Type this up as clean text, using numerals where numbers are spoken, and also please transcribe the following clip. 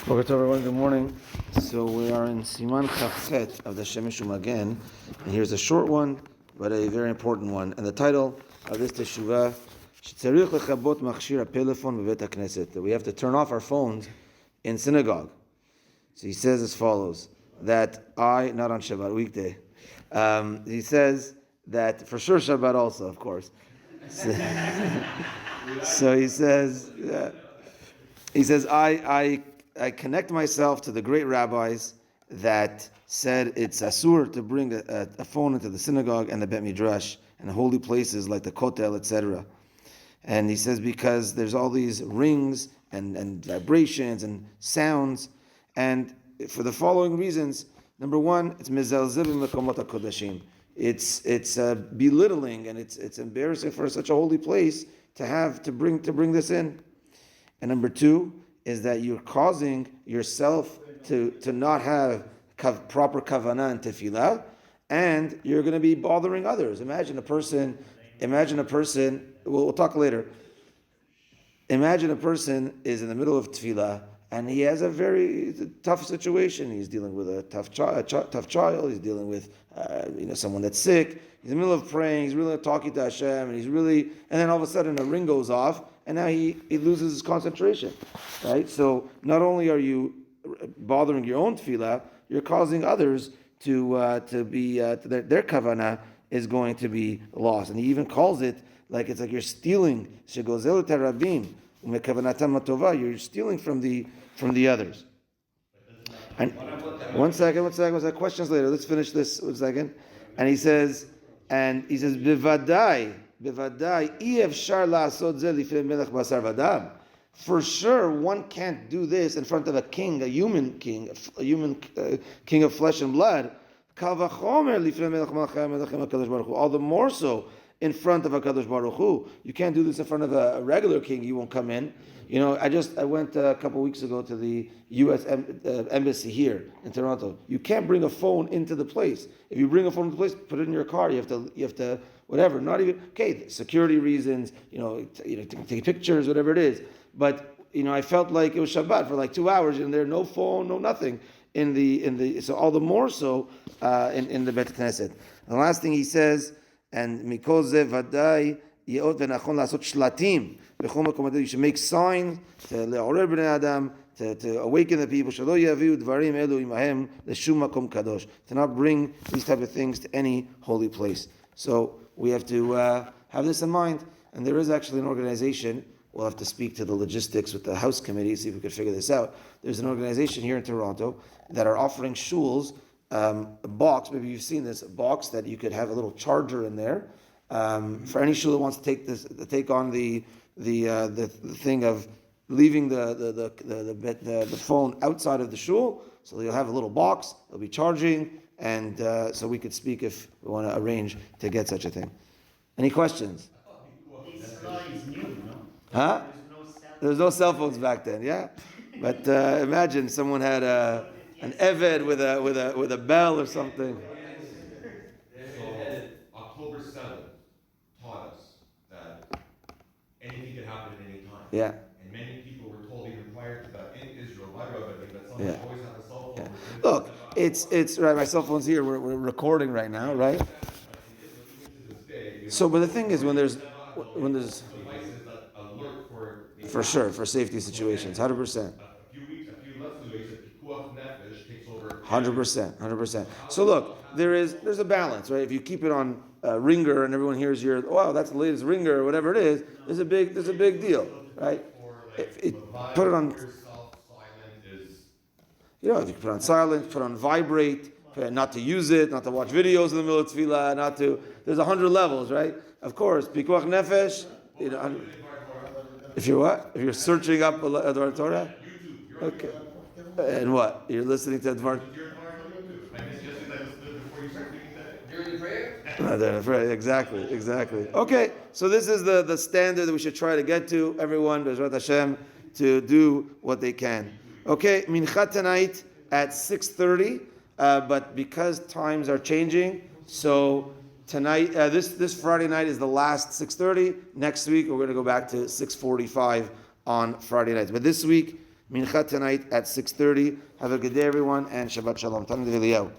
Welcome everyone, good morning. So we are in Siman Chafchet of the Shemishum again, and here's a short one, but a very important one. And the title of this teshuvah, Shetzarich lechabot machshir hapelefon bevet hakneset, that we have to turn off our phones in synagogue. So he says as follows, that not on Shabbat, weekday, he says that, for sure Shabbat also, of course. So he says, I connect myself to the great rabbis that said it's asur to bring a phone into the synagogue and the Bet Midrash and holy places like the Kotel, etc. And he says because there's all these rings and vibrations and sounds, and for the following reasons. Number one, it's mezalzel b'mekomot hakodashim. It's belittling and it's embarrassing for such a holy place to bring this in. And number two is that you're causing yourself to not have proper kavanah and tefillah, and you're going to be bothering others. Imagine a person, we'll talk later. Imagine a person is in the middle of tefillah, and he has a very tough situation. He's dealing with a tough child. He's dealing with someone that's sick. He's in the middle of praying. He's really talking to Hashem, and then all of a sudden a ring goes off, and now he loses his concentration, right? So not only are you bothering your own tefillah, you're causing others to be their kavanah is going to be lost. And he even calls it like it's like you're stealing. Shegozel terabim umekavanatam matova. You're stealing from the others. And one second. Questions later. Let's finish this 1 second. And he says, bivadai efshar la'asot ze lifnei melech basar vadam. For sure, one can't do this in front of a king, a human king of flesh and blood. All the more so in front of a Kadosh Baruch Hu. You can't do this in front of a regular king. He won't come in. I went a couple weeks ago to the U.S. Embassy here in Toronto. You can't bring a phone into the place. If you bring a phone into the place, put it in your car. You have to whatever. Not even security reasons. Take pictures, whatever it is. But I felt like it was Shabbat for like 2 hours, and there no phone, no nothing in the. So all the more so in the Bet Knesset. And the last thing he says. And mikol ze vaday yeot v'nachon lasot shlatim b'chol makom you should make signs to le'orer bnei adam to awaken the people shelo yaviu dvarim elu imahem l'shum makom kadosh, to not bring these type of things to any holy place. So we have to have this in mind. And there is actually an organization. We'll have to speak to the logistics with the house committee, see if we could figure this out. There's an organization here in Toronto that are offering shuls a box. Maybe you've seen this, a box that you could have a little charger in there for any shul that wants to take on the thing of leaving the phone outside of the shul. So you'll have a little box. It'll be charging, and so we could speak if we want to arrange to get such a thing. Any questions? This law is new, no? Huh? There's no cell phones back then, yeah. But imagine someone had an eved with a bell or something. So October 7th taught us that anything could happen at any time. Yeah. And many people were told even prior to that in Israel by Rabbi that someone always have a cell phone. Yeah. Look, it's right. My cell phone's here. We're recording right now, right? So, but the thing is, when there's devices that alert for sure for safety situations, 100%. A few months ago, he said pikuach nefesh takes over. 100%. So look, there's a balance, right? If you keep it on ringer and everyone hears wow, that's the latest ringer or whatever it is, there's a big deal, right? Put it on. If you put it on silent, put it on vibrate, not to use it, not to watch videos in the middle of tefillah, there's 100 levels, right? Of course, pikuach nefesh. If you're searching up Advar Torah, okay. And what? You're listening to Advar? During prayer? Exactly. Okay, so this is the standard that we should try to get to, everyone, B'ezrat Hashem, to do what they can. Okay, Mincha tonight at 6:30, but because times are changing, so tonight, this Friday night is the last 6:30. Next week, we're going to go back to 6:45 on Friday nights. But this week, Mincha tonight at 6:30. Have a good day, everyone, and Shabbat Shalom. Tanu D'Eliyahu.